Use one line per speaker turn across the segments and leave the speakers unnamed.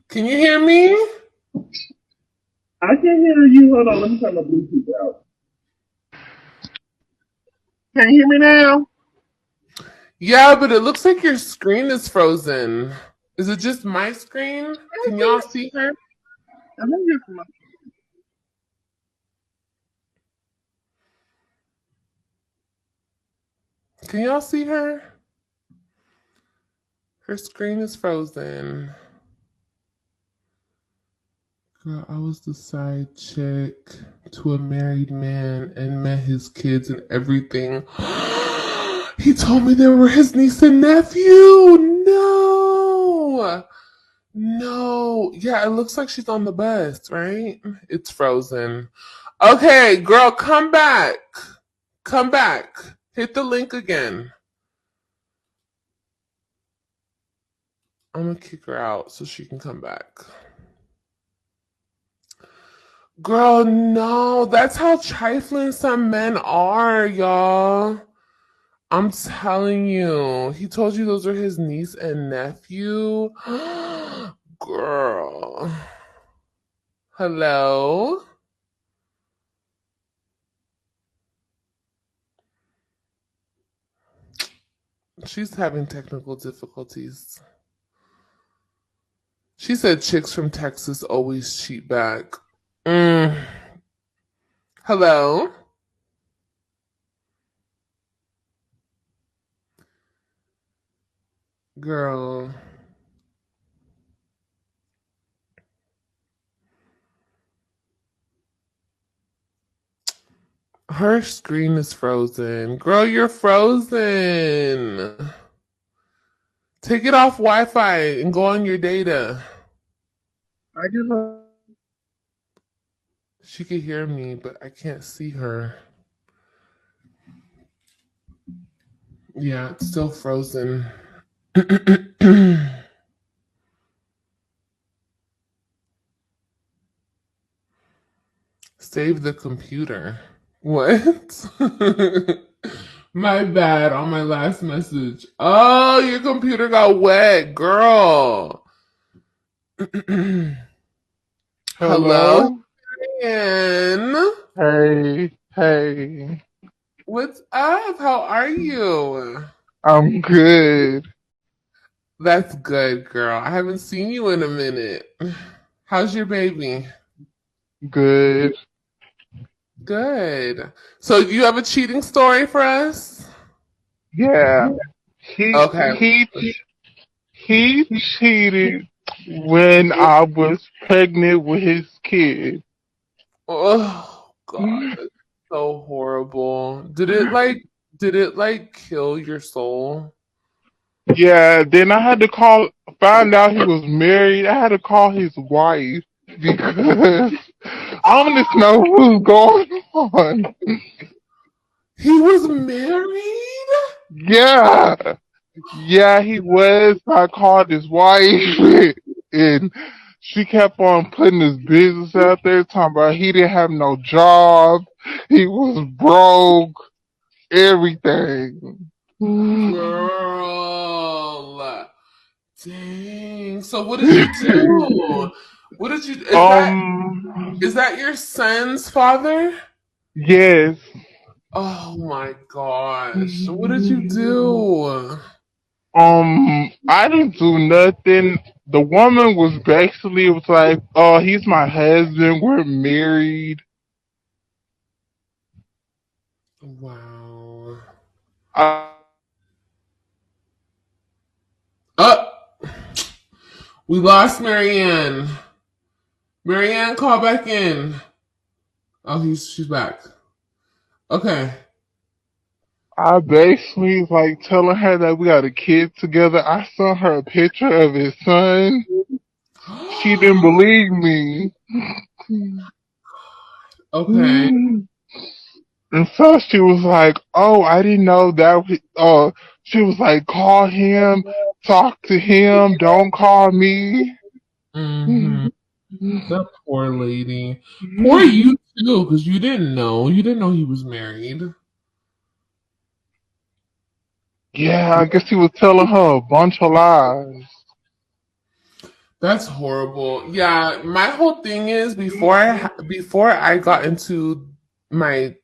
Can you hear me?
I can't hear you. Hold on, let me turn my Bluetooth out. Can you hear me now?
Yeah, but it looks like your screen is frozen. Is it just my screen? Can y'all see her?
I'm not here for my.
Can y'all see her? Her screen is frozen. Girl, I was the side chick to a married man and met his kids and everything. He told me they were his niece and nephew. No. No. Yeah, it looks like she's on the bus, right? It's frozen. Okay, girl, come back. Come back. Hit the link again. I'm gonna kick her out so she can come back. Girl, no, that's how trifling some men are, y'all. I'm telling you. He told you those are his niece and nephew. Girl. Hello? She's having technical difficulties. She said chicks from Texas always cheat back. Hello? Girl. Her screen is frozen. Girl, you're frozen. Take it off Wi-Fi and go on your data.
I just.
She could hear me, but I can't see her. Yeah, it's still frozen. Save the computer. What? My bad on my last message. Oh, your computer got wet, girl. Hello,
Hello.
Marianne.
Hey.
What's up? How are you?
I'm good.
That's good, girl. I haven't seen you in a minute. How's your baby?
Good.
Good. So you have a cheating story for us?
Yeah. He
Okay.
he he cheated when I was pregnant with his kid.
Oh God, that's so horrible. Did it like kill your soul?
Yeah, then I had to find out he was married. I had to call his wife because I wanted to know what's going on.
He was married?
Yeah, yeah, he was. I called his wife and she kept on putting his business out there, talking about he didn't have no job, he was broke, everything.
Girl. Dang. So what did you do? What did you is that your son's father?
Yes.
Oh my gosh. What did you do?
I didn't do nothing. The woman was basically was like, "Oh, he's my husband. We're married."
Wow.
I,
Oh, we lost Marianne. Marianne, call back in. Oh, she's back. Okay.
I basically was like telling her that we got a kid together. I sent her a picture of his son. She didn't believe me.
Okay.
And so she was like, "Oh, I didn't know that." She was like, "Call him, talk to him. Don't call me."
Mm-hmm. That poor lady. Poor you too, because you didn't know. You didn't know he was married.
Yeah, I guess he was telling her a bunch of lies.
That's horrible. Yeah, my whole thing is before I got into my,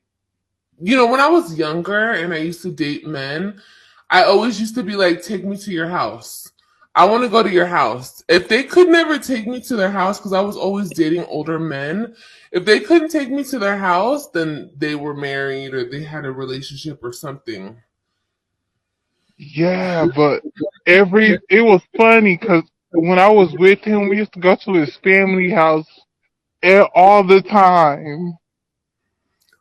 when I was younger and I used to date men, I always used to be like, take me to your house. I want to go to your house. If they could never take me to their house, because I was always dating older men, if they couldn't take me to their house, then they were married or they had a relationship or something.
Yeah, but it was funny because when I was with him, we used to go to his family house all the time.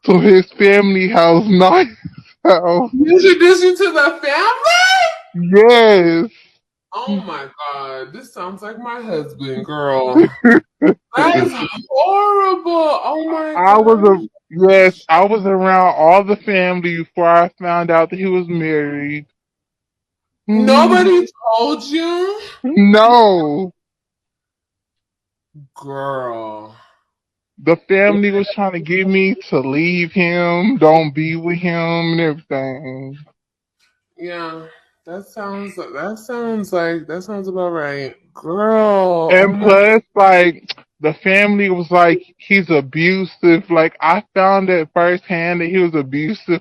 So his family house, not his house.
Introduce you to the family?
Yes.
Oh my god, this sounds like my husband, girl. That is horrible. Oh my
I was
god.
I was around all the family before I found out that he was married.
Nobody told you?
No.
Girl.
The family was trying to get me to leave him, don't be with him and everything.
Yeah. That sounds about right. Girl. Oh
And
my.
plus, like, the family was like, he's abusive. Like, I found it firsthand that he was abusive.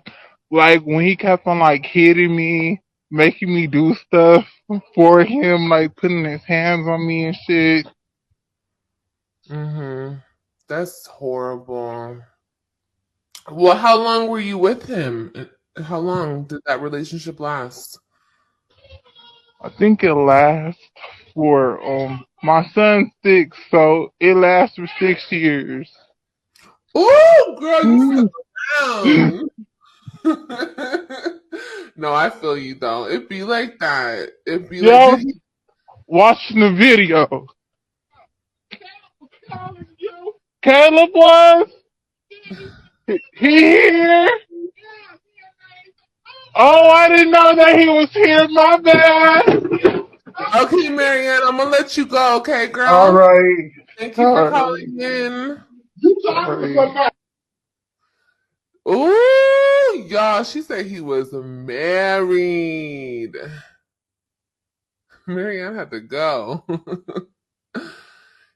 Like, when he kept on, like, hitting me, making me do stuff for him, like, putting his hands on me and shit.
Mhm. That's horrible. Well, how long were you with him? How long did that relationship last?
I think it lasts for, my son's 6, so it lasts for 6 years.
Ooh, girl, you stuck
Mm.
around. No, I feel you though. It be like that. It be like,
Yo,
did he?
watching the video. Caleb was? He here? Oh, I didn't know that he was here. My bad.
Okay, Marianne, I'm gonna let you go. Okay,
All
girl.
right.
Thank you for
All
calling in.
right.
Ooh, y'all. She said he was married. Marianne had to go.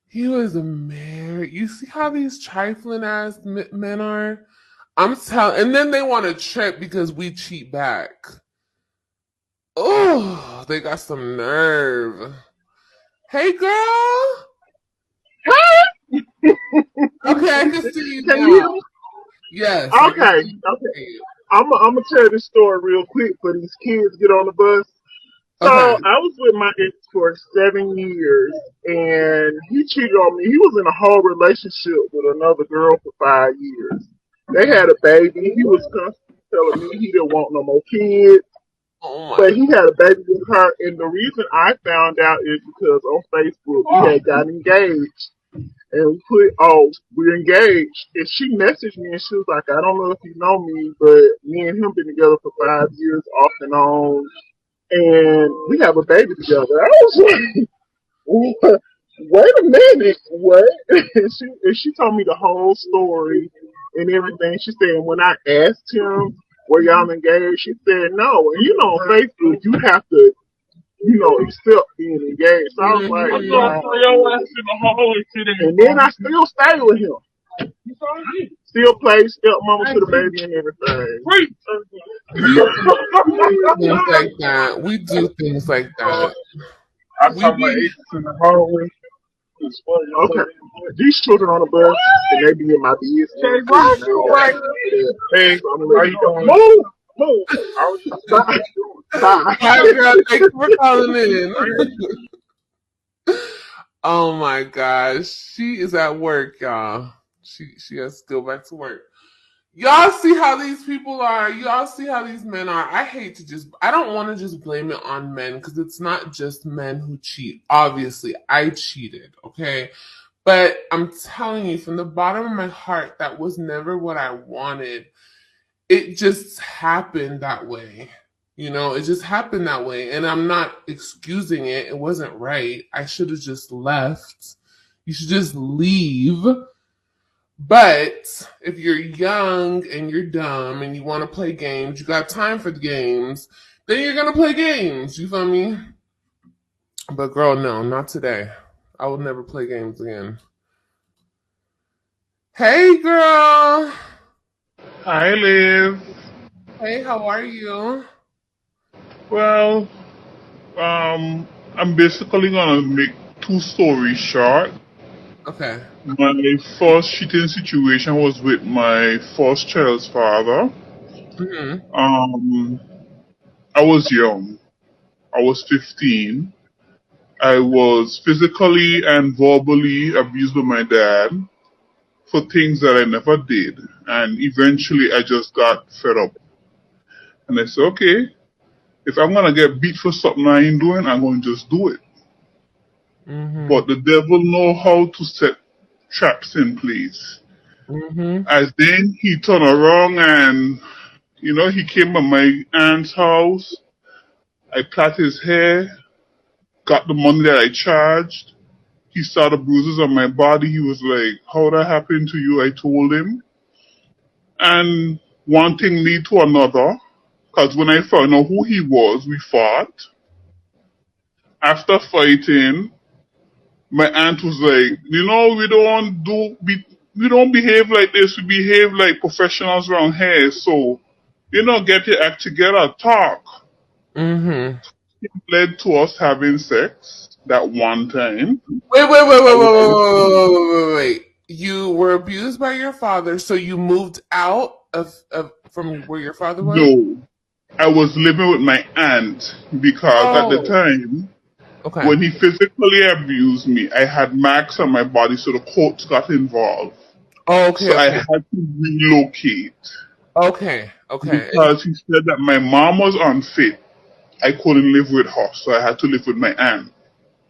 He was married. You see how these trifling ass men are? I'm telling, and then they want to trip because we cheat back. Oh, they got some nerve. Hey, girl. Okay, I can see you
Can you
now.
hear me?
Yes, I can
Okay,
see
okay.
you.
I'm gonna tell this story real quick for these kids get on the bus. So
Okay.
I was with my ex for 7 years, and he cheated on me. He was in a whole relationship with another girl for 5 years. They had a baby. He was constantly telling me he didn't want no more kids,
Oh my.
but he had a baby with her. And the reason I found out is because on Facebook we had got engaged. And we put, oh, we're engaged. And she messaged me and she was like, I don't know if you know me, but me and him been together for 5 years off and on. And we have a baby together. I was like, what? Wait a minute, what? And she told me the whole story and everything. She said, when I asked him, were y'all engaged? She said, no. And you know, on Facebook, you have to, accept being engaged. So I was like,
Mhm.
and then I still stay with him. Still play stepmama to the baby and everything.
We do things like that. We do things like that. We be
Okay. These children on the bus and they be in my business. Hey, so I'm gonna let you go. Move! Move! Bye. Bye.
hi girl. Thank you for calling in. Oh my gosh, she is at work, y'all. She has to go back to work. Y'all see how these people are. Y'all see how these men are. I don't want to just blame it on men because it's not just men who cheat. Obviously, I cheated, okay? But I'm telling you from the bottom of my heart, that was never what I wanted. It just happened that way. It just happened that way. And I'm not excusing it. It wasn't right. I should have just left. You should just leave. But if you're young and you're dumb and you want to play games, you got time for the games. then you're gonna play games. You feel me? But girl, no, not today. I will never play games again. Hey, girl.
Hi, Liv.
Hey, how are you?
Well, I'm basically gonna make two stories short.
Okay.
My first cheating situation was with my first child's father.
Mhm.
Um, I was young. I was 15. I was physically and verbally abused by my dad for things that I never did. And eventually I just got fed up. And I said, okay, if I'm going to get beat for something I ain't doing, I'm going to just do it.
Mhm.
But the devil know how to set traps in place.
Mhm.
As then he turned around and, he came to my aunt's house. I plait his hair, got the money that I charged. He saw the bruises on my body. He was like, how that happened to you? I told him. And one thing lead to another. Because when I found out who he was, we fought. After fighting, my aunt was like, we don't behave like this. We behave like professionals around here. So, get your act together, talk.
Mhm.
It led to us having sex that one time.
Wait, wait, wait,
I
wait, wait,
was
wait, wait, wait, wait, wait, wait. You were abused by your father, so you moved out of from where your father was?
no, I was living with my aunt because at the
Oh,
time
okay.
when he physically abused me, I had marks on my body, so the courts got involved.
Oh, okay,
So I
okay.
had to relocate
Okay, okay. And
because he said that my mom was unfit. I couldn't live with her, so I had to live with my aunt.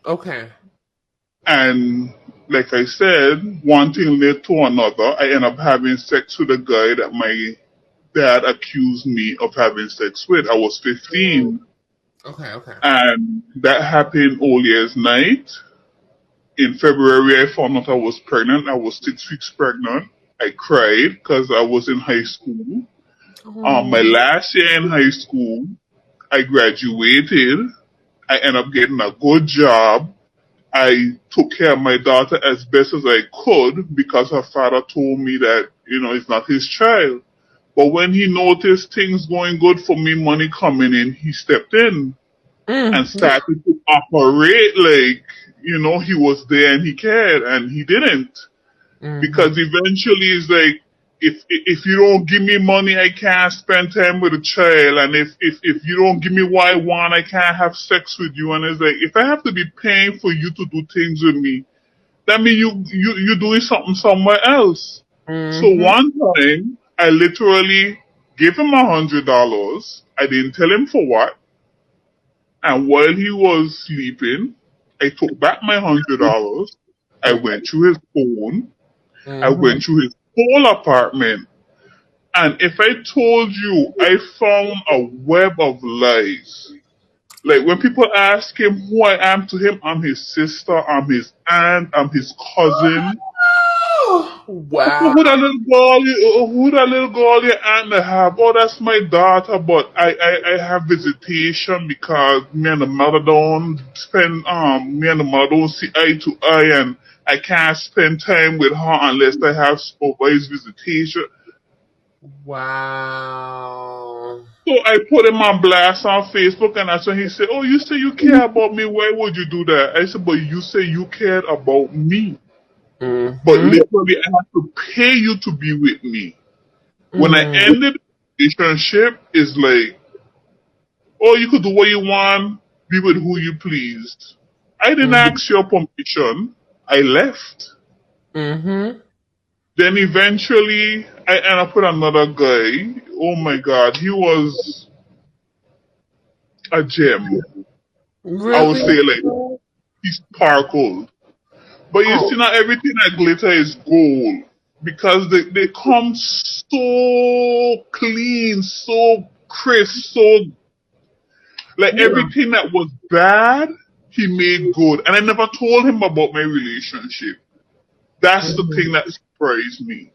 okay.
And like I said, one thing led to another. I ended up having sex with a guy that my dad accused me of having sex with. I was 15.
Okay, okay.
And that happened all year's night. In February, I found out I was pregnant. I was 6 weeks pregnant. I cried because I was in high school. My
Oh.
last year in high school, I graduated. I ended up getting a good job. I took care of my daughter as best as I could because her father told me that, it's not his child. But when he noticed things going good for me, money coming in, he stepped in and
Mm.
started to operate like, he was there and he cared, and he didn't.
Mm-hmm.
Because eventually it's like, if you don't give me money, I can't spend time with a child, and if you don't give me what I want, I can't have sex with you. And it's like, if I have to be paying for you to do things with me, that means you doing something somewhere else. So
Mm-hmm.
one time, I literally gave him $100. I didn't tell him for what. And while he was sleeping, I took back my $100. I
Okay.
went through his phone. I
Mm-hmm.
went through his whole apartment. And if I told you I found a web of lies, like when people ask him who I am to him, I'm his sister, I'm his aunt, I'm his cousin.
Wow.
Who that little girl your aunt have? Oh, that's my daughter, but I have visitation because me and the mother don't see eye to eye, and I can't spend time with her unless I have supervised visitation.
Wow.
So I put him on blast on Facebook, and that's when he said, oh, you say you care about me, why would you do that? I said, but you say you cared about me. But
Mm-hmm.
literally, I have to pay you to be with me. When I
Mm.
ended the relationship, it's like, oh, you could do what you want, be with who you pleased. I didn't
Mm-hmm.
ask your permission. I left.
Mm-hmm.
Then eventually, I ended up with another guy. Oh my God, he was a gem. I would
Really?
say like he sparkled. But you
Oh.
see, not everything that glitter is gold because they come so clean, so crisp, so like
Yeah.
everything that was bad, he made good. And I never told him about my relationship. That's the
Mm-hmm.
thing that surprised me.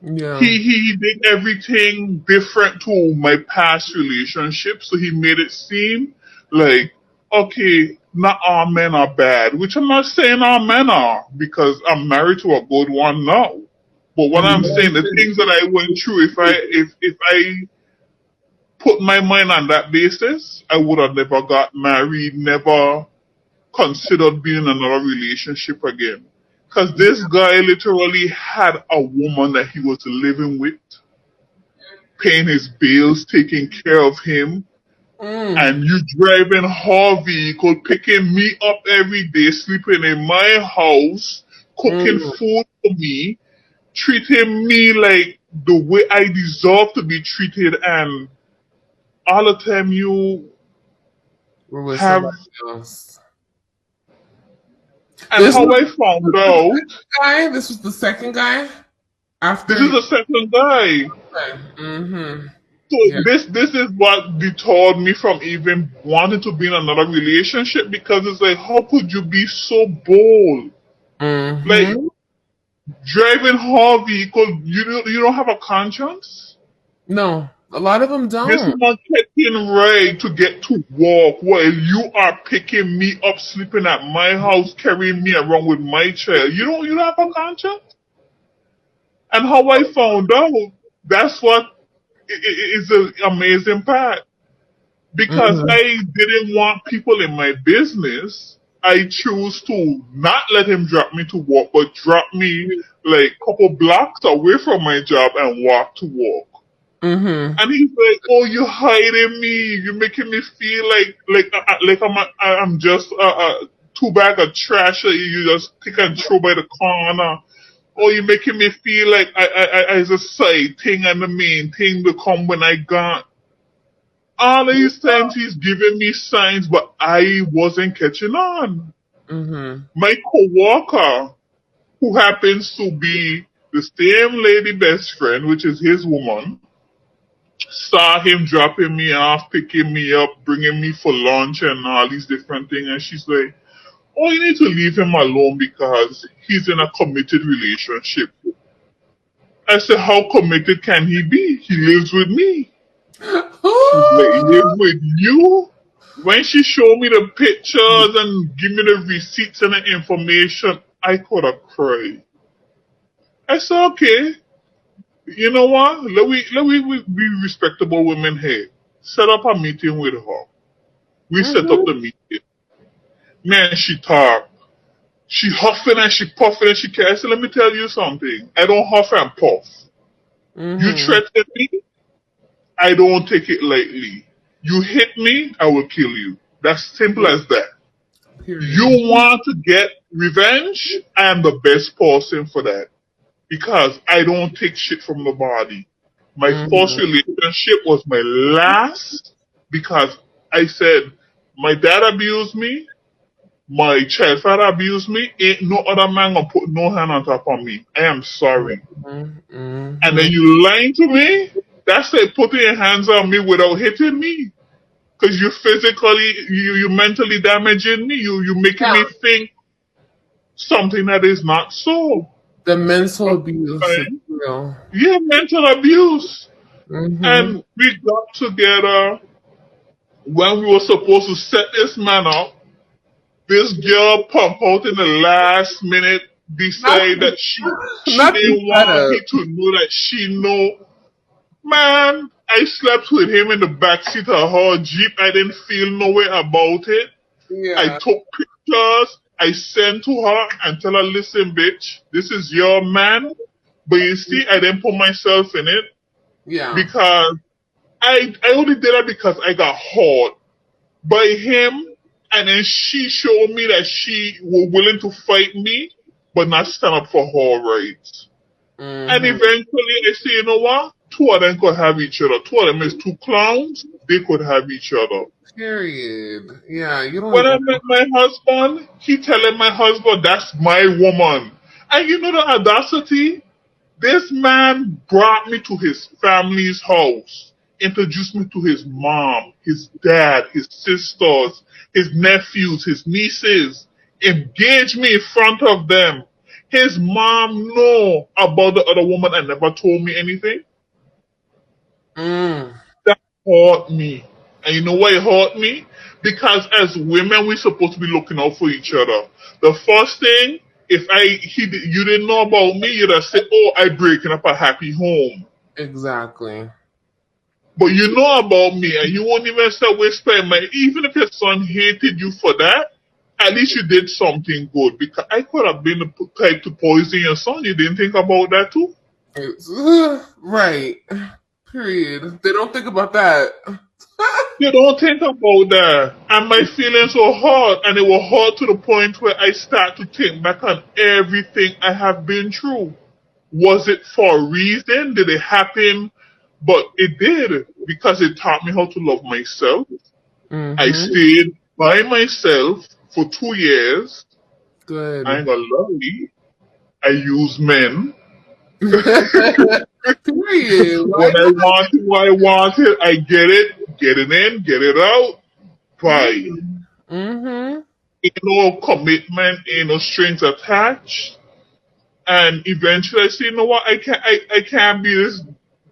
Yeah.
He did everything different to my past relationship, so he made it seem like, okay, not all men are bad, which I'm not saying all men are, because I'm married to a good one now. But what I'm saying, the things that I went through, if I put my mind on that basis, I would have never got married, never considered being in another relationship again. Because this guy literally had a woman that he was living with, paying his bills, taking care of him,
Mm.
and you driving her vehicle, picking me up every day, sleeping in my house, cooking
Mm.
food for me, treating me like the way I deserve to be treated, and all the time you
We're with
have,
somebody else.
and
This
how
was
I found out,
the guy. This was the second guy
this
after
is
you.
the second guy.
Mm-hmm.
So
Yeah.
this is what deterred me from even wanting to be in another relationship, because it's like, how could you be so bold? Like,
Mm-hmm.
driving her vehicle, you don't have a conscience?
No, a lot of them
This
don't.
woman taking ride to get to work while you are picking me up, sleeping at my house, carrying me around with my child. You don't have a conscience? And how I found out, that's what is the amazing part. Because
Mm-hmm.
I didn't want people in my business, I chose to not let him drop me to work, but drop me like a couple blocks away from my job and walk to work.
Mm-hmm.
And he's like, "Oh, you're hiding me. You're making me feel like I'm just two bag of trash that you just take and throw by the corner. Oh, you're making me feel like I is a side thing and the main thing to come when I gone." All these times he's giving me signs, but I wasn't catching on.
Mm-hmm.
My co-worker, who happens to be the same lady best friend, which is his woman, saw him dropping me off, picking me up, bringing me for lunch and all these different things. And she's like, "Oh, you need to leave him alone because he's in a committed relationship." I said, "How committed can he be? He lives with me." She's like, "Live with you?" When she showed me the pictures and give me the receipts and the information, I could have cried. I said, "Okay, you know what? Let we be respectable women here. Set up a meeting with her." We set up
Mm-hmm.
the meeting. Man, she talked. She huffing and she puffing and she cares. I said, "Let me tell you something. I don't huff and puff. You
Mm-hmm.
threaten me, I don't take it lightly. You hit me, I will kill you. That's simple as that. You
Period.
want to get revenge? I am the best person for that. Because I don't take shit from nobody. My first
Mm-hmm.
relationship was my last, because I said, my dad abused me, my child father abused me, ain't no other man gonna put no hand on top of me. I am sorry. And
Mm-hmm.
then you lying to me? That's like putting your hands on me without hitting me. Because you physically, you mentally damaging me. You making
Yeah.
me think something that is not so.
The mental abuse is
Okay?
real.
Yeah, mental abuse.
Mm-hmm.
And we got together when we were supposed to set this man up. This girl pump out in the last minute,
Not
decide that she
not the
didn't want
setup.
me to know that she know. Man, I slept with him in the backseat of her Jeep. I didn't feel no way about it. I
Yeah.
took pictures. I sent to her and tell her, "Listen, bitch, this is your man." But you see, I didn't put myself in it
Yeah.
because I only did that because I got hurt by him. And then she showed me that she was willing to fight me, but not stand up for her rights. And
Mm-hmm.
eventually I say, you know what? Two of them could have each other. Two of them is two clowns. They could have each other.
Period. Yeah, you don't
When I
even.
met my husband, he telling my husband, "That's my woman." And you know the audacity? This man brought me to his family's house, introduced me to his mom, his dad, his sisters, his nephews, his nieces, engaged me in front of them.
his mom know about the other woman and never told me anything.
Mm.
That hurt me. And you know why it hurt me? Because as women, we're supposed to be looking out for each other. The first thing, if you didn't know about me, you'd have said, "Oh, I breaking up a happy home."
Exactly.
But you know about me, and you won't even say whisper my. Even if your son hated you for that, at least you did something good. Because I could have been the type to poison your son. You didn't think about that too?
It's, right. Period. They don't think about that.
You don't think about that. And my feelings were hurt, and it was hurt to the point where I start to think back on everything I have been through. Was it for a reason? Did it happen? But it did, because it taught me how to love myself. I
Mm-hmm.
stayed by myself for 2 years.
Good.
I ain't gonna lie. I use men.
Period. Why
When I
not?
want it, what I want it, I get it. Get it in, get it out. Bye.
Mm-hmm.
Ain't no commitment, ain't no strings attached. And eventually I say, you know what, I can't be this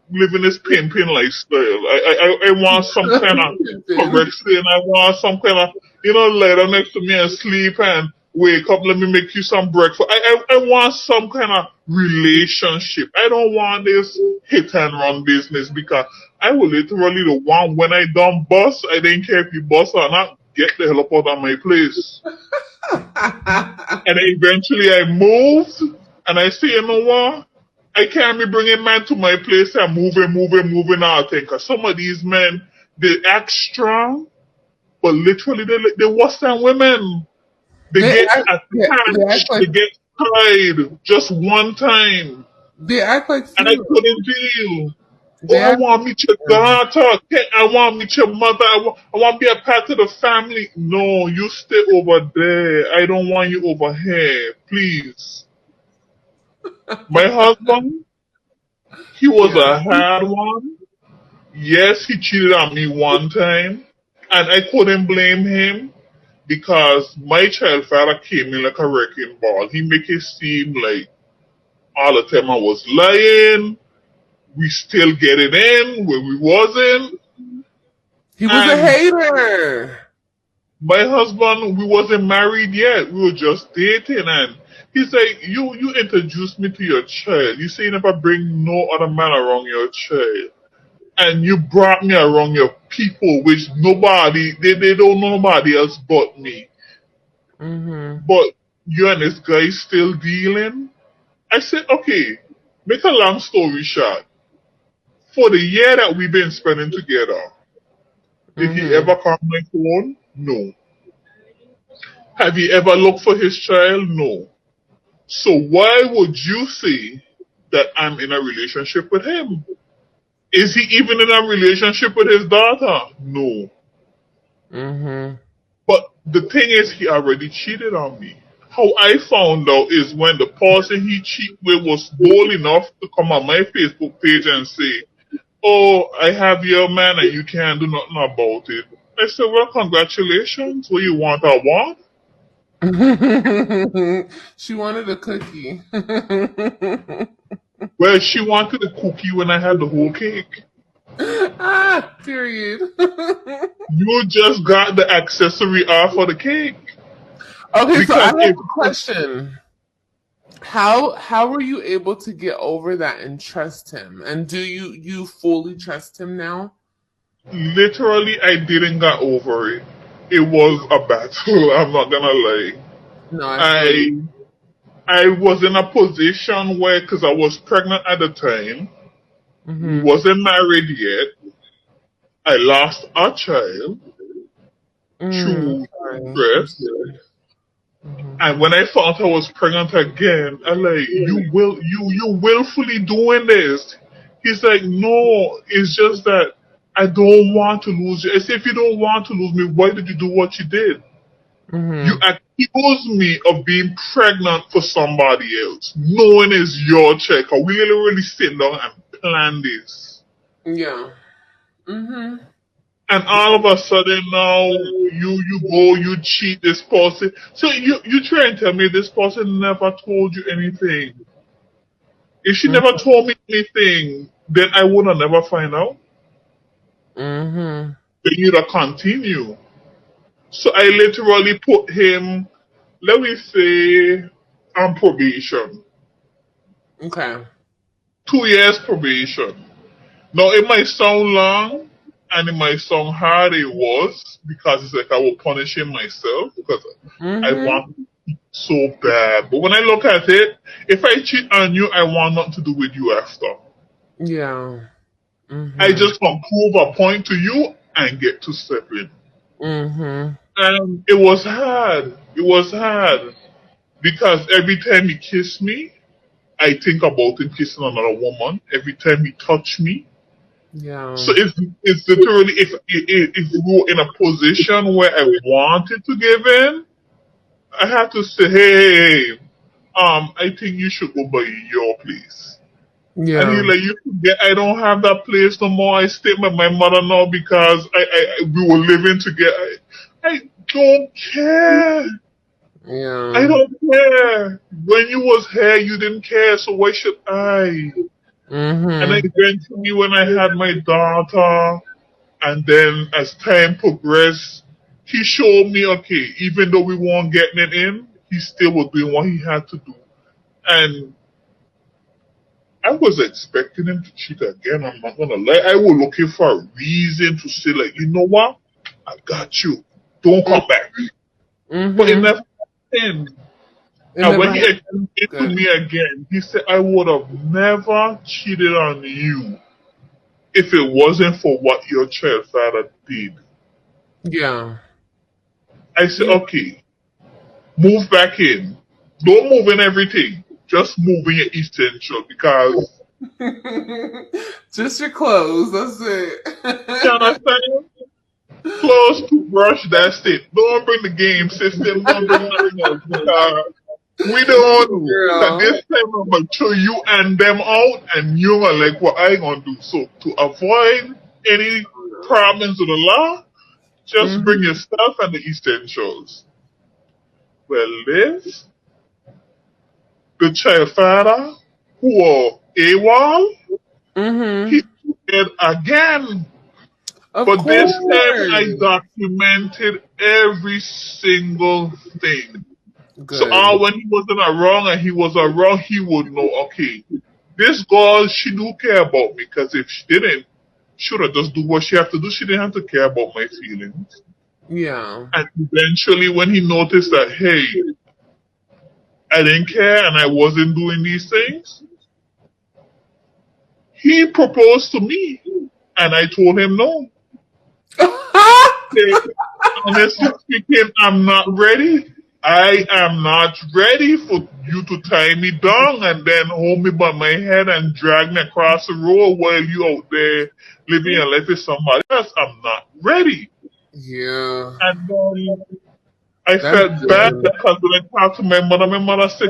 living this pimping lifestyle. I want some kind of correction. I want some kind of, lay down next to me and sleep and wake up, let me make you some breakfast. I want some kind of relationship. I don't want this hit and run business, because I will literally the one when I done bust, I didn't care if you bust or not, get the hell up out of my place. And eventually I moved, and I say, you know what? I can't be bringing men to my place and moving out. Because some of these men, they act strong, but literally they worse than women. They get attached, they get tied just one time.
They act like
And I
females.
couldn't deal.
They
Oh, I
act
want to meet your daughter. I want to meet your mother. I want to be a part of the family. No, you stay over there. I don't want you over here. Please. My husband, he was
yeah.
a hard one. Yes, he cheated on me one time. And I couldn't blame him, because my child father came in like a wrecking ball. He make it seem like all the time I was lying. We still get it in when we wasn't.
He was a
And
hater.
my husband, we wasn't married yet. We were just dating, and he's like, you introduced me to your child. You say you never bring no other man around your child. And you brought me around your people, which they don't know nobody else but me.
Mm-hmm.
But you and this guy still dealing? I said, okay, make a long story short. For the year that we've been spending together, did he ever call my phone? No. Have you ever looked for his child? No. So why would you say that I'm in a relationship with him? Is he even in a relationship with his daughter? No.
Mm-hmm.
But the thing is, he already cheated on me. How I found out is when the person he cheated with was bold enough to come on my Facebook page and say, "Oh, I have your man and you can't do nothing about it." I said, "Well, congratulations. What you want, I want."
She wanted a cookie.
Well, she wanted a cookie when I had the whole cake.
Period.
You just got the accessory off of the cake.
Okay, so I
Because
have
if
a question. How were you able to get over that and trust him? And do you fully trust him now?
literally I didn't get over it, it was a battle. I'm not gonna lie.
No, I feel
I
you.
I was in a position where, because I was pregnant at the time, we
Mm-hmm.
wasn't married yet. I lost a child through
Sorry. I'm
stress.
sorry. Mm-hmm.
And when I found I was pregnant again, I like, you willfully doing this. He's like, no, it's just that I don't want to lose you. I said, if you don't want to lose me, why did you do what you did? You
Mm-hmm.
accuse me of being pregnant for somebody else, knowing it's your child. 'Cause we literally sit down and plan this.
Yeah. Mm-hmm.
And all of a sudden now you go, you cheat this person. So you try and tell me this person never told you anything. If she never told me anything, then I would have never find out.
Mm-hmm.
Then you'd have continue. So I literally put him, let me say, on probation.
Okay.
2 years probation. Now it might sound long and it might sound hard. It was because it's like I will punish him myself because I
Mm-hmm.
want it so bad. But when I look at it, if I cheat on you, I want nothing to do with you after.
Yeah.
I
Mm-hmm.
just want to prove a point to you and get to step in.
Mm-hmm.
And it was hard. It was hard because every time he kissed me, I think about him kissing another woman. Every time he touched me.
Yeah.
So it's literally if we were in a position where I wanted to give in, I had to say, hey, I think you should go by your place. And he's
Yeah.
like, you forget I don't have that place no more. I stay with my mother now because we were living together. I don't care. I
Yeah.
don't care. When you was here, you didn't care, so why should I? And then
Mm-hmm.
eventually when I had my daughter, and then as time progressed, he showed me, okay, even though we weren't getting it in, he still was doing what he had to do. And I was expecting him to cheat again. I'm not gonna lie. I was looking for a reason to say, like, you know what? I got you. Don't come back. But it
Mm-hmm.
never happened.
It
And when
never
he
happened.
explained it to
Good.
me again, he said, I would have never cheated on you if it wasn't for what your child father did.
Yeah.
I said,
Yeah.
okay, move back in. Don't move in everything. Just move in your essential because
Just your clothes. That's
you
it.
understand? Close to brush, that's it. Don't bring the game system, don't bring nothing else because we don't know. Cause
Girl.
this time I'm gonna throw you and them out and you're gonna like what I gonna do. So to avoid any problems with the law, just bring
Mm-hmm.
your stuff and the essentials. Well, Liz, the child father, who are AWOL, he
Mm-hmm.
did again.
Of
But this time I
course.
documented every single thing. So
Good.
when he was in a wrong and he was a wrong, he would know, okay, this girl, she do care about me. Because if she didn't, she would have just do what she have to do. She didn't have to care about my feelings.
Yeah.
And eventually when he noticed that, hey, I didn't care and I wasn't doing these things, he proposed to me. And I told him no. Hey, honestly speaking, I'm not ready. I am not ready for you to tie me down and then hold me by my head and drag me across the road while you out there living your life with somebody else. I'm not ready.
Yeah.
And then I
That's
felt bad
good.
because when I talked to my mother said,